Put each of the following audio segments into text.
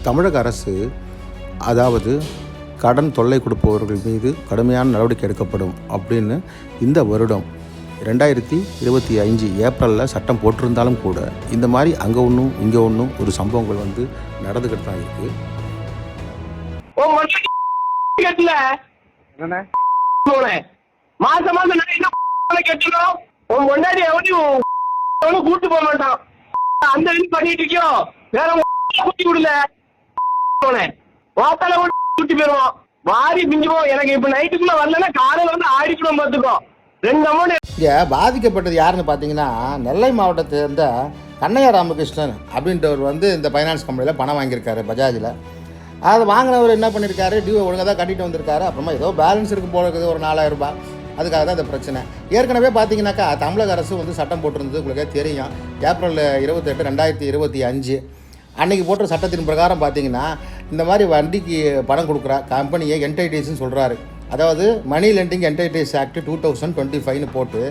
தமிழக அரசு அதாவது கடன் தொல்லை கொடுப்பவர்கள் மீது கடுமையான நடவடிக்கை எடுக்கப்படும் அப்படின்னு இந்த வருடம் 2025 ஏப்ரலில் சட்டம் போட்டிருந்தாலும் கூட இந்த மாதிரி அங்கே ஒன்றும் இங்கே ஒன்றும் ஒரு சம்பவங்கள் வந்து நடந்துக்கிட்டு தான் இருக்குது. மாசம் மாசம் கட்டணும். உன் முன்னாடி எவனையும் கூட்டு போக மாட்டான். அந்த இது பண்ணிட்டு இருக்கியோ வேற கூட்டி விடல வாத்தால கூட்டி போயிருவோம். வாரி பிஞ்சுவோம். எனக்கு இப்ப நைட்டுக்குள்ள வரலன்னா காலையில வந்து ஆடிக்கணும் பார்த்துக்கோ. 2 அமௌண்ட். இங்கே பாதிக்கப்பட்டது யாருன்னு பார்த்தீங்கன்னா நெல்லை மாவட்டத்தை சேர்ந்த கண்ணையா ராமகிருஷ்ணன் அப்படின்றவர் வந்து இந்த ஃபைனான்ஸ் கம்பெனியில் பணம் வாங்கியிருக்காரு பஜாஜில். அதை வாங்கினவர் என்ன பண்ணியிருக்காரு, டியூவை ஒழுங்காக தான் கட்டிட்டு வந்திருக்காரு. அப்புறமா ஏதோ பேலன்ஸ் இருக்குது போல இருக்குது ஒரு 4000 ரூபாய். அதுக்காக தான் இந்த பிரச்சனை. ஏற்கனவே பார்த்தீங்கன்னாக்கா தமிழக அரசு வந்து சட்டம் போட்டிருந்தது உங்களுக்கே தெரியும். ஏப்ரல் 28, 2025 அன்றைக்கி போட்ட சட்டத்தின் பிரகாரம் பார்த்தீங்கன்னா இந்த மாதிரி வண்டிக்கு பணம் கொடுக்குற கம்பெனியை என்டைட்டிஸ்ன்னு சொல்கிறாரு. அதாவது மணி லெண்டிங் என்டைட்டிஸ் ஆக்ட் 2025 போட்டு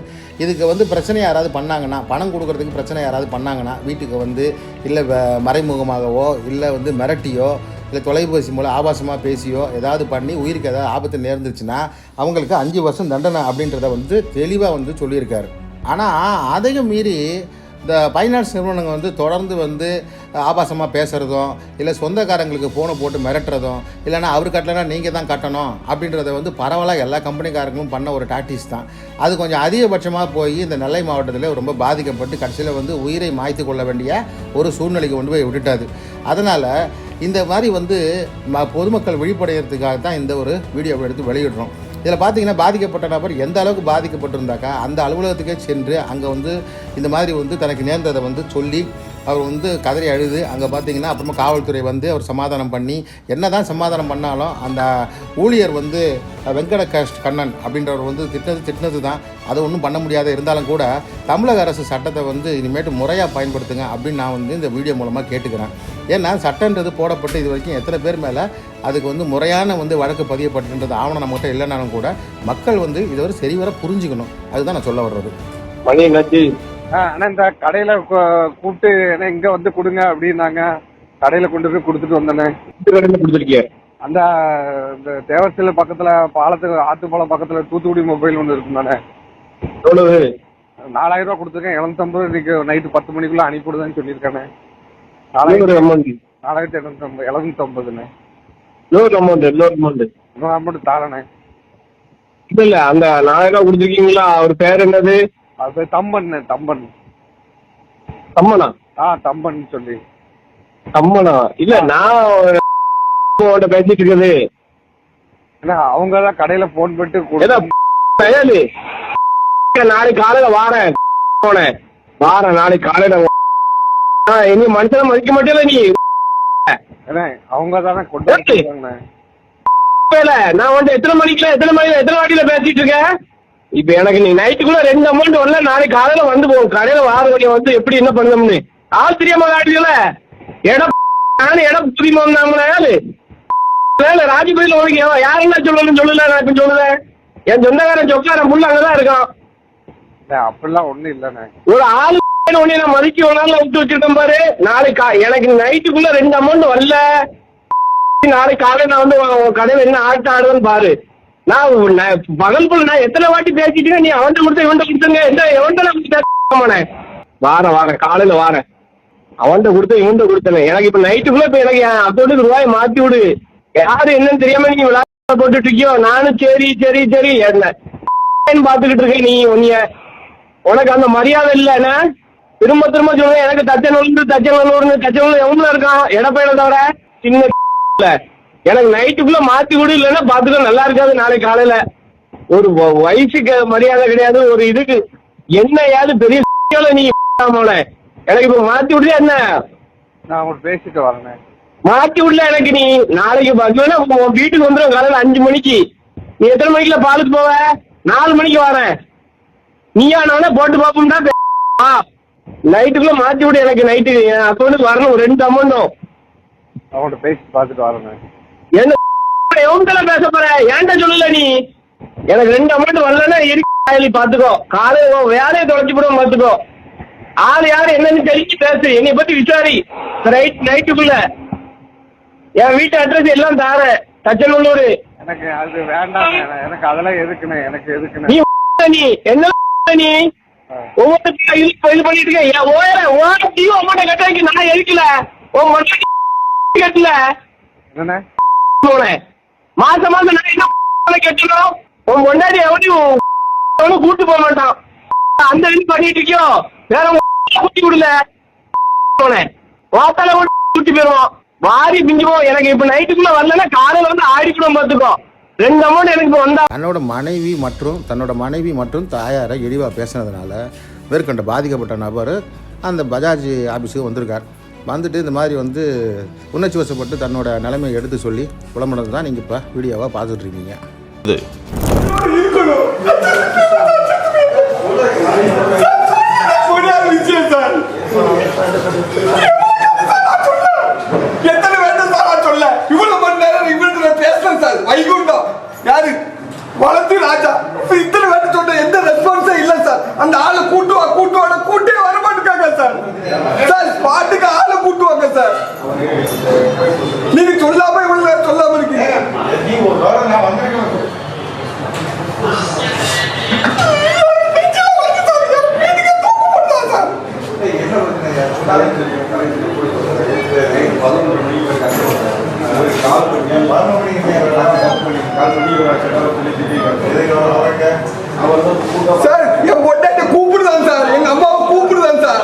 இதுக்கு வந்து பிரச்சனை யாராவது பண்ணாங்கன்னா, பணம் கொடுக்குறதுக்கு பிரச்சனை யாராவது பண்ணாங்கன்னா வீட்டுக்கு வந்து இல்லை மறைமுகமாகவோ இல்லை வந்து மிரட்டியோ இல்லை தொலைபேசி மூலம் ஆபாசமாக பேசியோ ஏதாவது பண்ணி உயிருக்கு ஏதாவது ஆபத்து நேர்ந்துச்சுன்னா அவங்களுக்கு 5 வருஷம் தண்டனை அப்படின்றத வந்து தெளிவாக வந்து சொல்லியிருக்காரு. ஆனால் அதையும் மீறி இந்த ஃபைனான்ஸ் நிறுவனங்கள் வந்து தொடர்ந்து வந்து ஆபாசமாக பேசுகிறதும் இல்லை சொந்தக்காரங்களுக்கு ஃபோனை போட்டு மிரட்டுறதும் இல்லைனா அவர் கட்டலைன்னா நீங்கள் தான் கட்டணும் அப்படின்றத வந்து பரவலாக எல்லா கம்பெனிக்காரங்களும் பண்ண ஒரு டாக்டிக்ஸ் தான். அது கொஞ்சம் அதிகபட்சமாக போய் இந்த நெல்லை மாவட்டத்தில் ரொம்ப பாதிக்கப்பட்டு கடைசியில் வந்து உயிரை மாய்த்து கொள்ள வேண்டிய ஒரு சூழ்நிலைக்கு கொண்டு போய் விட்டுட்டாது. அதனால் இந்த மாதிரி வந்து பொதுமக்கள் விழிப்படைகிறதுக்காக தான் இந்த ஒரு வீடியோவை எடுத்து வெளியிடுறோம். இதில் பார்த்தீங்கன்னா பாதிக்கப்பட்ட நபர் எந்த அளவுக்கு பாதிக்கப்பட்டிருந்தாக்கா அந்த அலுவலகத்துக்கே சென்று அங்கே வந்து இந்த மாதிரி வந்து தனக்கு நேர்ந்ததை வந்து சொல்லி அவர் வந்து கதறி அழுது அங்கே பார்த்தீங்கன்னா அப்புறமா காவல்துறை வந்து அவர் சமாதானம் பண்ணி என்ன தான் சமாதானம் பண்ணாலும் அந்த ஊழியர் வந்து வெங்கட கண்ணன் அப்படின்றவர் வந்து திட்டினது தான். அதை ஒன்றும் பண்ண முடியாத இருந்தாலும் கூட தமிழக அரசு சட்டத்தை வந்து இனிமேட்டு முறையாக பயன்படுத்துங்க அப்படின்னு நான் வந்து இந்த வீடியோ மூலமாக கேட்டுக்கிறேன். ஏன்னா சட்டன்றது போடப்பட்டு இது வரைக்கும் எத்தனை பேர் மேலே அதுக்கு வந்து முறையான வந்து வழக்கு பதியப்பட்டுன்றது ஆவணம் நம்மகிட்ட இல்லைனாலும் கூட மக்கள் வந்து இதை ஒரு சரிவர புரிஞ்சுக்கணும். அதுதான் நான் சொல்ல வர்றது. ஆனா இந்த கடையில கூப்பிட்டு இங்க வந்து கொடுங்க அப்படின்னாங்க. கடையில கொண்டு போய் கொடுத்துட்டு வந்தேனே. கொடுத்துருக்கீங்க அந்த தேவஸ்தில பக்கத்துல பாலத்துக்கு ஆத்துப்பாலம் பக்கத்துல தூத்துக்குடி மொபைல் ஒன்று இருக்கும் தானே. எவ்வளவு? 4000 ரூபாய் கொடுத்துருக்கேன். 750 இன்னைக்கு நைட்டு 10 மணிக்குள்ள அனுப்பிவிடுதான்னு சொல்லியிருக்கானே. 4750 அமௌண்ட் தாரனே. இல்ல அந்த 4000 ரூபாய் கொடுத்துருக்கீங்களா? அவர் பேர் என்னது? அது தம்பன். தம்மனா? தம்பன் சொல்லி. தம்மனா? இல்ல நான் பேசிட்டு இருக்குது. அவங்கதான் கடையில போன் பண்ணிட்டு நாளைக்கு காலையில வாரேன் நாளைக்கு காலையில இனி மனுஷன மதிக்க மாட்டேல நீ. அவங்கதானே கொண்டு நான் வந்து எத்தனை வாட்டியில பேசிட்டு இருக்கேன். இப்ப எனக்கு நீ நைட்டுக்குள்ள 2 அமௌண்ட் வரல. நாளைக்கு காலையில வந்து போகும். கடையில வார வழியை வந்து எப்படி என்ன பண்ணணும்னு ஆள் தெரியாம காட்டுல இடம் புரியுமா ராஜபதியில உனக்கு யாரு என்ன சொல்லணும்னு சொல்லல. நான் இப்ப சொல்லுவேன் என் சொந்தக்காரன் சொக்காரன் புள்ள அங்கதான் இருக்கான். அப்படிலாம் ஒண்ணும் இல்லண்ணே. ஒரு ஆளு ஒண்ணு நான் மதிக்க ஒன்னால விட்டு வச்சிருக்கேன் பாரு. நாளைக்கு எனக்கு நைட்டுக்குள்ள 2 அமௌண்ட் வரல. நாளைக்கு காலையில நான் வந்து கடையில என்ன ஆட்டு ஆடுவேன்னு பாரு. நான் பகல் போல நான் எத்தனை வாட்டி பேசிட்டு நீ அவன்கிட்ட கொடுத்த இவன்ட்ட கொடுத்துங்க எவன்ட்ட வாரேன் காலையில வாரேன். அவன்கிட்ட கொடுத்த இவன்ட்ட கொடுத்தேன். எனக்கு இப்ப நைட்டுக்குள்ள இப்ப எனக்கு என் அக்கௌண்ட்டுக்கு ரூபாய் மாத்தி விடு. யாரு என்னன்னு தெரியாம நீங்க விளையாட போட்டுட்டு இருக்கியோ. நானும் சரி என்ன பாத்துக்கிட்டு இருக்கேன். நீ உனக்கு அந்த மரியாதை இல்லைன்னா திரும்ப சொல்லுங்க. எனக்கு தச்சநல்லூர்னு எவ்வளவு இருக்கான் எடப்பையில தவிர சின்ன எனக்கு நைட்டுக்குள்ள மாத்தி விடு. இல்லைன்னா பாத்துக்க நல்லா இருக்காது. நாளைக்கு காலையில ஒரு வயசுக்கு மரியாதை கிடையாது. ஒரு இதுக்கு என்னையாவது பெரிய நீ எனக்கு இப்ப மாத்தி விடுறியா என்ன? நான் அவங்க பேசிட்டு வரேன். மாத்தி விடல எனக்கு. நீ நாளைக்கு உன் வீட்டுக்கு வந்துடும் காலையில 5 மணிக்கு. நீ எத்தனை மணிக்குல பாலுக்கு போவ? 4 மணிக்கு வரேன். நீயானவன போட்டு பாப்போம்டா. நைட்டுக்குள்ள மாத்தி விடு. எனக்கு நைட்டு அக்கௌண்ட்டுக்கு வரணும் 2 அமௌண்ட்டும். அவங்கள்ட்ட பேசி பாத்துட்டு வரேன். என்ன எவன்கிட்ட பேச போற? ஏன்ட்ட சொல்லல நீ. எனக்கு 2 அமௌண்ட் வரலன்னா பாத்துக்கோ. காலையில வேலையை தொலைச்சு போடுவோம் பாத்துக்கோ. ஆளு யாரு என்னன்னு தெரிஞ்சு பேசு, என்னை பத்தி விசாரி. நைட்டுக்குள்ள என் வீட்டு அட்ரஸ் எல்லாம் தார, தச்சநல்லூர். எனக்கு அது வேண்டாம், எனக்கு அதெல்லாம் எதுக்குண்ணே, எனக்கு எதுக்குண்ணே? நீ என்ன நீ ஒவ்வொரு இது பண்ணிட்டு இருக்க? என் ஓர அம்மாட்ட கட்ட நான் எதுக்கல கட்டல மாசம் மாசம் நான் என்ன கட்டணும்? உன் முன்னாடி எவனையும் கூட்டு போக மாட்டான். அந்த இது பண்ணிட்டு இருக்கியோ வேற கூட்டி விடல ஓத்தால கூட்டி போயிருவோம், வாரி பிஞ்சுவோம். எனக்கு இப்ப நைட்டுக்குள்ள வரலன்னா காலையில வந்து ஆடிக்கணும் பார்த்துக்கோ. 2 அமௌண்ட் எனக்கு இப்போ வந்தா. தன்னோட மனைவி மற்றும் தாயாரை இழிவாக பேசினதுனால மேற்கொண்ட பாதிக்கப்பட்ட நபர் அந்த பஜாஜ் ஆஃபீஸுக்கு வந்திருக்கார். வந்துட்டு இந்த மாதிரி வந்து உணர்ச்சி வசப்பட்டு தன்னோட நிலைமையை எடுத்து சொல்லி புலம்புனது தான் நீங்கள் இப்போ வீடியோவாக பார்த்துட்ருக்கீங்க. எத்தனை வேண்டும் சார் சொல்ல? இவ்வளவு மணி நேரம் இவர்கிட்ட பேசுறேன் சார். வைகுண்டம் யாரு வளர்த்து ராஜா இத்தனை பேர் சொன்ன எந்த ரெஸ்பான்ஸே இல்ல சார். அந்த ஆளை கூட்டே வர மாட்டேங்காங்க சார். சார் பாட்டுக்கு ஆளை கூட்டுவாங்க சார். நீங்க சொல்லாம இவ்வளவு நேரம் சொல்லாம இருக்கீங்க. சார் என் பொண்டாட்டி கூப்பிடுதான் சார், எங்க அம்மாவை கூப்பிடுதான் சார்.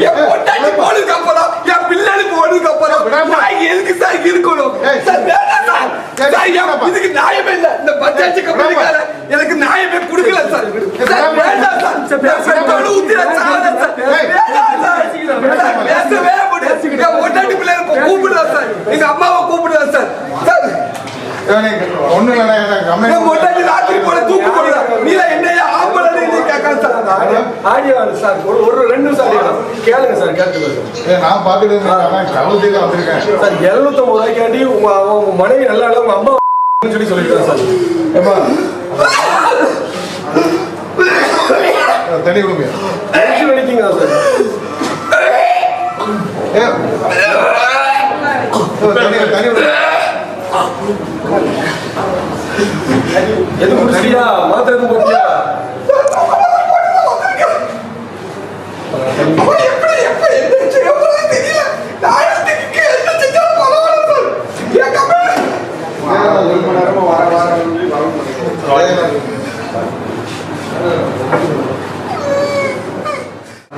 என் பொண்டாட்டி போனதுக்கு அப்புறம் என் பிள்ளைக்கு போனதுக்கு அப்புறம் நான் எதுக்கு சார் இருக்கணும்? இதுக்கு நியாயமே இல்ல. இந்த பஞ்சாயத்து கம்பெனிக்கார எனக்கு நியாயமே கொடுக்கல சார். வேண்டாம் சார், ஊத்திர பேசவே முடியாது. என் பொண்டாட்டி பிள்ளை கூப்பிடுறா சார், எங்க அம்மாவை கூப்பிடுறா சார். சார் பொண்டாட்டி ராத்திரி போல தூக்கு போடுறா. நீல என்னையா ஆம்பளை கேட்கலாம் சார். ஆடியோ சார் ஒரு 2 நிமிஷம் கேளுங்க சார். கேட்டு நான் பார்த்துட்டு வந்திருக்கேன் சார். 750 ரூபாய்க்காண்டி உங்க மனைவி நல்லா இல்லை, உங்க அம்மா சொல்லியிருக்காங்க சார். தனி கொடுங்க வெடிக்கீங்க சார். எது குடிச்சியா? மாத்திரை எதுவும் போட்டியா?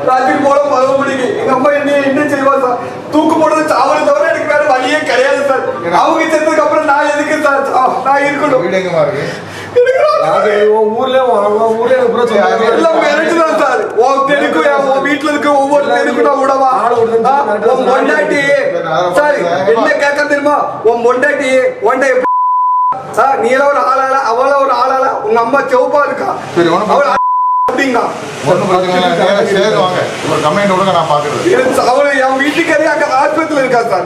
ராத்திரி போல 11 மணிக்கு எங்க அம்மா என்ன செய்வா சார்? தூக்கு போடுறது சாவலை தவிர எனக்கு வேற வழியே கிடையாது சார். அவங்க செத்ததுக்கு அப்புறம் நான் எதுக்கு சார் நான் இருக்கணும்? எல்லாம் மிரட்டுதான் சார். உன் தெருக்கு உன் வீட்டுல இருக்க ஒவ்வொரு தெருக்கு நான் விடவா? உன் பொண்டாட்டி சார் என்ன கேட்க தெரியுமா? உன் பொண்டாட்டி ஒன்றை நீ எல்லாம் ஒரு ஆளால அவள ஒரு ஆளால உங்க அம்மா செவப்பா இருக்கா அவள் அப்படிங்க. அவளு என் வீட்டுக்காரே அங்க ஆஸ்பத்திரியில இருக்கா சார்.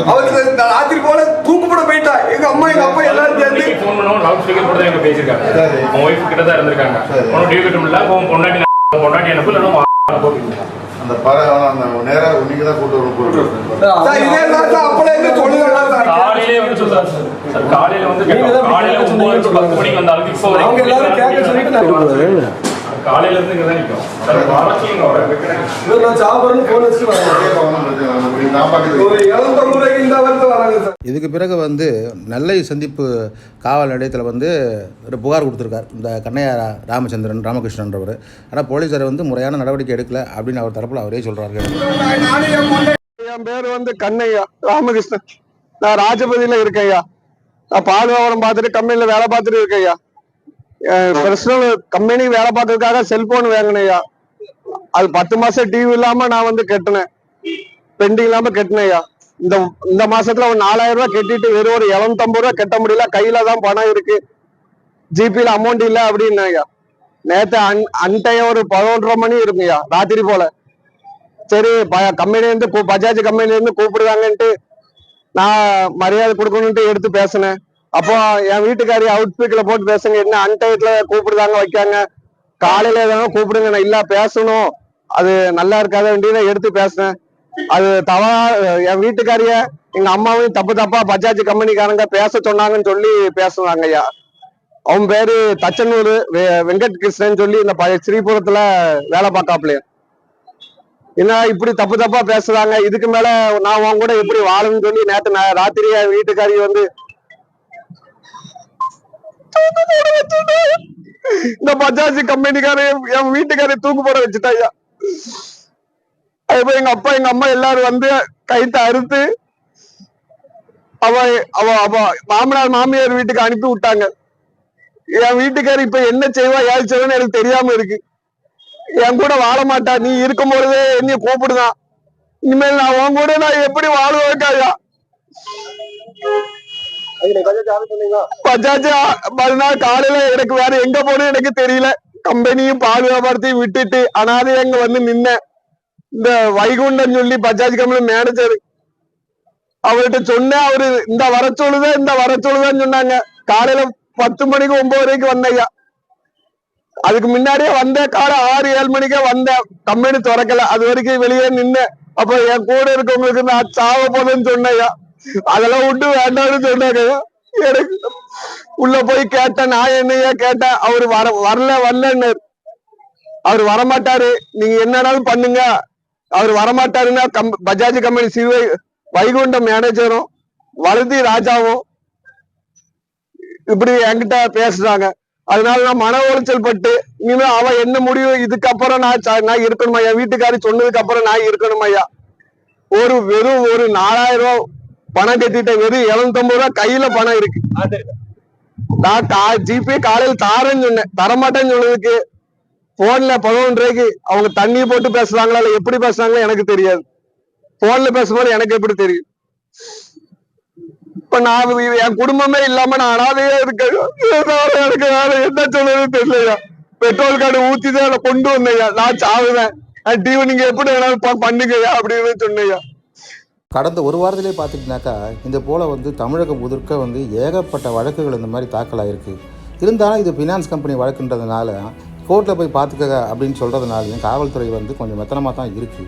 அவளுக்கு ராத்திரி போல தூக்கு போட போயிட்டா. எங்க அம்மா எங்க அப்பா எல்லாரும் சேர்ந்து ஃபோன் பண்ணுவோம். லவுட் ஸ்பீக்கர் போட்டு எங்க பேசிருக்காங்க. உங்க ஒய்ஃப் கிட்ட தான் இருந்திருக்காங்க. உனக்கு டியூ கட்ட முடியல, பொண்டாட்டி அனுப்பு இல்ல அந்த அந்த நேரா நீங்க தான் கூட்டு வரணும் சார். இதே தான் அப்பளே என்ன சொல்லுங்க சார். காலையிலே வந்து சொல்றாரு சார். காலையில வந்து காலையில 9 to 10 மணிக்கு வந்தாலும் இப்போ அவங்க எல்லாரும் கேட்க சொல்லிட்டு நான் காலையில இருந்து இங்க தான் நிற்கும் சார். வாரக்கிங்க வர நான் சாப்பிட்றேன்னு போன் வச்சு ஒரு 700 ரூபாய்க்கு இந்த வந்து வராங்க சார். இதுக்கு பிறகு வந்து நெல்லை சந்திப்பு காவல் நிலையத்தில் வந்து ஒரு புகார் கொடுத்துருக்கார் இந்த கண்ணையா ராமகிருஷ்ணன்றவர். ஆனால் போலீஸார் வந்து முறையான நடவடிக்கை எடுக்கல அப்படின்னு அவர் தரப்பில் அவரே சொல்கிறார்கள். என் பேர் வந்து கண்ணையா ராமகிருஷ்ணன். நான் ராஜபதியில இருக்கேன் ஐயா. நான் பால் வியாபாரம் பார்த்துட்டு கம்பெனில வேலை பார்த்துட்டு இருக்கேன் ஐயா. பர்சனல் கம்பெனி வேலை பார்க்கறதுக்காக செல்போன் வாங்கினேயா. அது 10 மாசம் டிவி இல்லாம நான் வந்து கட்டினேன், பெண்டிங் இல்லாம கட்டினேயா. இந்த மாசத்துல ஒரு 4000 ரூபாய் கட்டிட்டு வெறும் ஒரு 750 ரூபாய் கட்ட முடியல. கையில தான் பணம் இருக்கு. ஜிபில அமௌண்ட் இல்ல அப்படின்னாங்க. நேத்து அன்டையம் ஒரு 11:30 மணி இருக்குங்கய்யா, ராத்திரி போல. சரி கம்பெனில இருந்து பஜாஜ் கம்பெனில இருந்து கூப்பிடுவாங்கன்ட்டு நான் மரியாதை கொடுக்கணும்ட்டு எடுத்து பேசினேன். அப்போ என் வீட்டுக்காரி அவுட் ஸ்பீக்கர்ல போட்டு பேசுங்க, என்ன அன்டயத்துல கூப்பிடுதாங்க வைக்காங்க, காலையில ஏதாவது கூப்பிடுங்க, நான் இல்ல பேசணும், அது நல்லா இருக்காத வேண்டியதை எடுத்து பேசினேன். அது தவறா என் வீட்டுக்காரிய எங்க அம்மாவையும் தப்பா பஜாஜ் கம்பெனிக்காரங்க பேச சொன்னாங்கன்னு சொல்லி பேசுனாங்க ஐயா. அவன் பேரு தச்சனூர் வெங்கட் கிருஷ்ணன் சொல்லி இந்த ஸ்ரீபுரத்துல வேலை பார்க்காப்லையா. என்ன இப்படி தப்பா பேசுறாங்க, இதுக்கு மேல நான் உன் கூட எப்படி வாழணும்னு சொல்லி நேத்து ராத்திரி என் வீட்டுக்காரி வந்து இந்த பஜாஜ் கம்பெனிக்காரையும் என் வீட்டுக்காரையும் தூக்கு போட வச்சுட்டாயா. அதுபோய் எங்க அப்பா எங்க அம்மா எல்லாரும் வந்து கைத்தை அறுத்து அவ மாமனார் மாமியார் வீட்டுக்கு அனுப்பி விட்டாங்க. என் வீட்டுக்காரி இப்ப என்ன செய்வா ஏது செய்வான்னு எனக்கு தெரியாம இருக்கு. என் கூட வாழ மாட்டா, நீ இருக்கும் பொழுதே என்னைய கூப்பிடுதான், இனிமேல் நான் உன் கூட நான் எப்படி வாழுவேக்காயா. பஜாஜ் மறுநாள் காலையில எனக்கு வேற எங்க போகணும் எனக்கு தெரியல. கம்பெனியும் பால் வியாபாரத்தையும் விட்டுட்டு அனாதை அங்க வந்து நின்ன இந்த வைகுண்டன் சொல்லி பஜாஜ் கம்பெனி மேனேஜர், அவர்கிட்ட சொன்னேன். அவரு இந்த வர சொல்லுதான் சொன்னாங்க. காலையில 10 மணிக்கு 9 வரைக்கும் வந்தையா. அதுக்கு முன்னாடியே வந்த காலை 6-7 மணிக்கே வந்தேன். கம்பெனி திறக்கல, அது வரைக்கும் வெளியே நின்ன. அப்ப என் கூட இருக்கவங்களுக்கு நான் சாவ போதுன்னு சொன்னையா. அதெல்லாம் விட்டு வேண்டாம்னு சொன்னாங்க. எனக்கு உள்ள போய் கேட்டேன், நான் என்னையா கேட்டேன். அவரு வரலன்னு, அவரு வரமாட்டாரு, நீங்க என்னன்னாலும் பண்ணுங்க, அவர் வரமாட்டாருன்னா பஜாஜ் கம்பெனி வைகுண்ட மேனேஜரும் வளர்த்தி ராஜாவும் இப்படி என்கிட்ட பேசுறாங்க. அதனால நான் மன உளைச்சல் பட்டு இனிமே அவ என்ன முடிவு, இதுக்கப்புறம் நான் இருக்கணுமா, என் வீட்டுக்காரி சொன்னதுக்கு அப்புறம் நான் இருக்கணுமா ஐயா. வெறும் ஒரு 4000 ரூபாய் பணம் கட்டிட்டேன், வெறும் 750 ரூபாய் கையில பணம் இருக்கு. நான் ஜிபே காலையில் தாரேன்னு சொன்னேன், தரமாட்டேன்னு சொன்னதுக்கு போன்ல 11 ரூபாய்க்கு அவங்க தண்ணி போட்டு பேசுறாங்களா இல்ல எப்படி பேசுறாங்களோ எனக்கு தெரியாது. போன்ல பேசும்போது எனக்கு எப்படி தெரியும். இப்ப நான் என் குடும்பமே இல்லாம நான் அனாதையா இருக்கேன். எனக்கு வேற என்ன சொல்றதுன்னு தெரியலையா. பெட்ரோல் கார்டு ஊத்திதான் அதை கொண்டு வந்தையா, நான் சாவுவேன், டிவி நீங்க எப்படி வேணாலும் பண்ணுங்கய்யா அப்படின்னு சொன்னையா. கடந்த ஒரு வாரத்திலே பார்த்துக்கிட்டாக்கா இந்த போல் வந்து தமிழகம் முழுக்க வந்து ஏகப்பட்ட வழக்குகள் இந்த மாதிரி தாக்கலாயிருக்கு. இருந்தாலும் இது ஃபினான்ஸ் கம்பெனி வழக்குன்றதுனால கோர்ட்டில் போய் பார்த்துக்க அப்படின்னு சொல்கிறதுனாலையும் காவல்துறை வந்து கொஞ்சம் மெத்தனமாக தான் இருக்குது.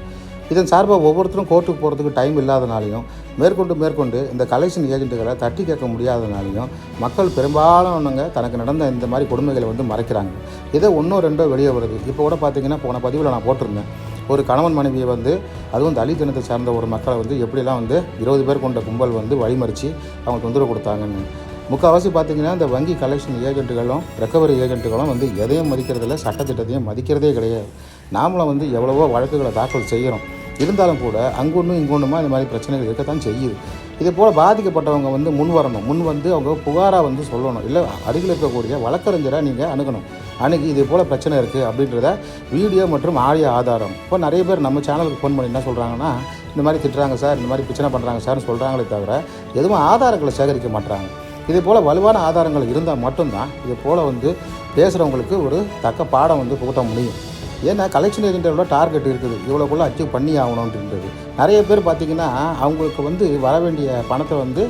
இதன் சார்பாக ஒவ்வொருத்தரும் கோர்ட்டுக்கு போகிறதுக்கு டைம் இல்லாதனாலையும் மேற்கொண்டு இந்த கலெக்ஷன் ஏஜென்ட்டுகளை தட்டி கேட்க முடியாதனாலையும் மக்கள் பெரும்பாலானவங்க தனக்கு நடந்த இந்த மாதிரி கொடுமைகளை வந்து மறைக்கிறாங்க. இதை 1-2 வெளியே வருது. இப்போ கூட பார்த்திங்கன்னா போன பதிவில் நான் போட்டிருந்தேன், ஒரு கணவன் மனைவியை வந்து அதுவும் தலித் இனத்தை சார்ந்த ஒரு மக்களை வந்து எப்படிலாம் வந்து 20 பேர் கொண்ட கும்பல் வந்து வழிமறித்து அவங்க தொந்தரவு கொடுத்தாங்கன்னு. முக்கால்வாசி பார்த்திங்கன்னா இந்த வங்கி கலெக்ஷன் ஏஜென்ட்டுகளும் ரெக்கவரி ஏஜென்ட்டுகளும் வந்து எதையும் மதிக்கிறதில்ல, சட்டத்திட்டத்தையும் மதிக்கிறதே கிடையாது. நாமளும் வந்து எவ்வளவோ வழக்குகளை தாக்கல் செய்கிறோம், இருந்தாலும் கூட அங்கொன்றும் இங்கொன்றுமா இந்த மாதிரி பிரச்சனைகள் இருக்கத்தான் செய்யுது. இதே போல் பாதிக்கப்பட்டவங்க வந்து முன் வந்து அவங்க புகாராக வந்து சொல்லணும், இல்லை அருகில் இருக்கக்கூடிய வழக்கறிஞரை நீங்கள் அணுகி இதே போல் பிரச்சனை இருக்குது அப்படின்றத வீடியோ மற்றும் ஆடியோ ஆதாரம். இப்போ நிறைய பேர் நம்ம சேனலுக்கு ஃபோன் பண்ணி என்ன சொல்கிறாங்கன்னா, இந்த மாதிரி திட்டுறாங்க சார், இந்த மாதிரி பிரச்சனை பண்ணுறாங்க சார்னு சொல்கிறாங்களே தவிர எதுவும் ஆதாரங்களை சேகரிக்க மாட்டுறாங்க. இதே போல் வலுவான ஆதாரங்கள் இருந்தால் மட்டும்தான் இதே போல் வந்து பேசுகிறவங்களுக்கு ஒரு தக்க பாடம் வந்து புகட்ட முடியும். ஏன்னா கலெக்ஷன் ஏஜென்ட்டோட டார்கெட் இருக்குது, இவ்வளோக்குள்ளே அச்சீவ் பண்ணி ஆகணுன்றது. நிறைய பேர் பார்த்திங்கன்னா அவங்களுக்கு வந்து வர வேண்டிய பணத்தை வந்து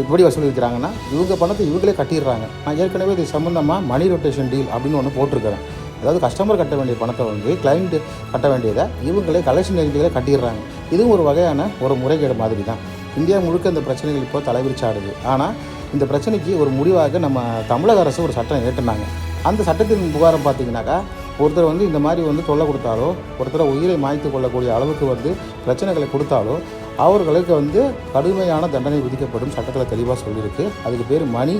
எப்படி வசூலிக்கிறாங்கன்னா இவங்க பணத்தை இவங்களே கட்டிடுறாங்க. நான் ஏற்கனவே இது சம்மந்தமாக மணி ரொட்டேஷன் டீல் அப்படின்னு ஒன்று போட்டிருக்கிறேன். அதாவது கஸ்டமர் கட்ட வேண்டிய பணத்தை வந்து கிளைண்ட் கட்ட வேண்டியதை இவங்களே கலெக்ஷன் ஏஜென்ட்டுகளே கட்டிடுறாங்க. இதுவும் ஒரு வகையான ஒரு முறைகேடு மாதிரி தான். இந்தியா முழுக்க இந்த பிரச்சனைகள் இப்போ தலைவிரிச்சாடுது. ஆனால் இந்த பிரச்சனைக்கு ஒரு முடிவாக நம்ம தமிழக அரசு ஒரு சட்டம் ஏற்றினாங்க. அந்த சட்டத்தின் புகாரம் பார்த்திங்கனாக்கா ஒருத்தர் வந்து இந்த மாதிரி வந்து தொல்லை கொடுத்தாலோ, ஒருத்தரை உயிரை மாய்த்து கொள்ளக்கூடிய அளவுக்கு வந்து பிரச்சனைகளை கொடுத்தாலோ அவர்களுக்கு வந்து கடுமையான தண்டனை விதிக்கப்படும் சட்டத்தில் தெளிவாக சொல்லியிருக்கு. அதுக்கு பேர் மணி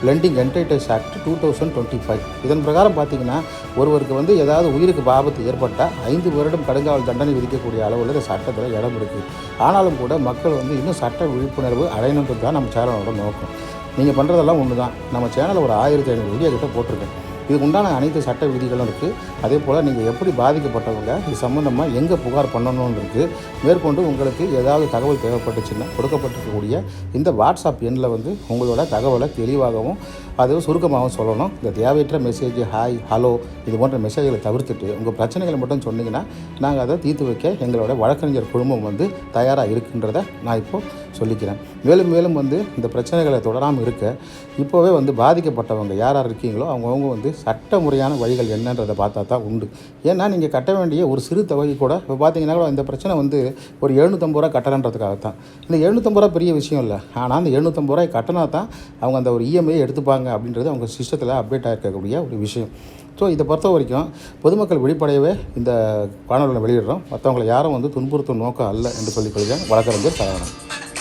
லெண்டிங் என்டைட்டில்ஸ் ஆக்ட் 2025. இதன் பிரகாரம் பார்த்திங்கன்னா ஒருவருக்கு வந்து ஏதாவது உயிருக்கு ஆபத்து ஏற்பட்டால் 5 வருடம் கடுங்காவல் தண்டனை விதிக்கக்கூடிய அளவில் இந்த சட்டத்தில் இடம் இருக்குது. ஆனாலும் கூட மக்கள் வந்து இன்னும் சட்ட விழிப்புணர்வு அடையணுன்றது தான் நம்ம சேனலோட நோக்கம். நீங்கள் பண்ணுறதெல்லாம் ஒன்று தான். நம்ம சேனலில் ஒரு 1500 வீடியோ கிட்ட போட்டிருக்கேன். இதுக்கு உண்டான அனைத்து சட்ட விதிகளும் இருக்குது. அதே போல் நீங்கள் எப்படி பாதிக்கப்பட்டவங்க இது சம்மந்தமாக எங்கே புகார் பண்ணணும்னு இருக்குது. மேற்கொண்டு உங்களுக்கு ஏதாவது தகவல் தேவைப்பட்டுச்சுன்னா கொடுக்கப்பட்டிருக்கக்கூடிய இந்த வாட்ஸ்அப் எண்ணில் வந்து உங்களோட தகவலை தெளிவாகவும் அது சுருக்கமாகவும் சொல்லணும். இந்த தேவையற்ற மெசேஜ், ஹாய், ஹலோ இது போன்ற மெசேஜ்களை தவிர்த்துட்டு உங்கள் பிரச்சனைகளை மட்டும் சொன்னீங்கன்னா நாங்கள் அதை தீர்த்து வைக்க எங்களோட வழக்கறிஞர் குழுமம் வந்து தயாராக இருக்குன்றதை நான் இப்போது சொல்லிக்கிறேன். மேலும் மேலும் வந்து இந்த பிரச்சனைகளை தொடராமல் இருக்க இப்போவே வந்து பாதிக்கப்பட்டவங்க யார் யார் இருக்கீங்களோ அவங்கவுங்க வந்து சட்ட முறையான வழிகள் என்னன்றதை பார்த்தா தான் உண்டு. ஏன்னா நீங்கள் கட்ட வேண்டிய ஒரு சிறு தொகை கூட இப்போ பார்த்தீங்கன்னா கூட இந்த பிரச்சனை வந்து ஒரு 750 ரூபா கட்டணுன்றதுக்காகத்தான். இந்த 750 ரூபா பெரிய விஷயம் இல்லை. ஆனால் அந்த 750 ரூபாய் கட்டினா தான் அவங்க அந்த ஒரு இஎம்ஐ எடுத்துப்பாங்க அப்படின்றது அவங்க சிஸ்டத்தில் அப்டேட் ஆகிருக்கக்கூடிய ஒரு விஷயம். ஸோ இதை பொறுத்த வரைக்கும் பொதுமக்கள் வெளிப்படையவே இந்த காணொலியில் வெளியிடுறோம். மற்றவங்களை யாரும் வந்து துன்புறுத்தும் நோக்கம் அல்ல என்று சொல்லிக்கொள்கிறேன். வழக்கறிஞர் சரவணன்.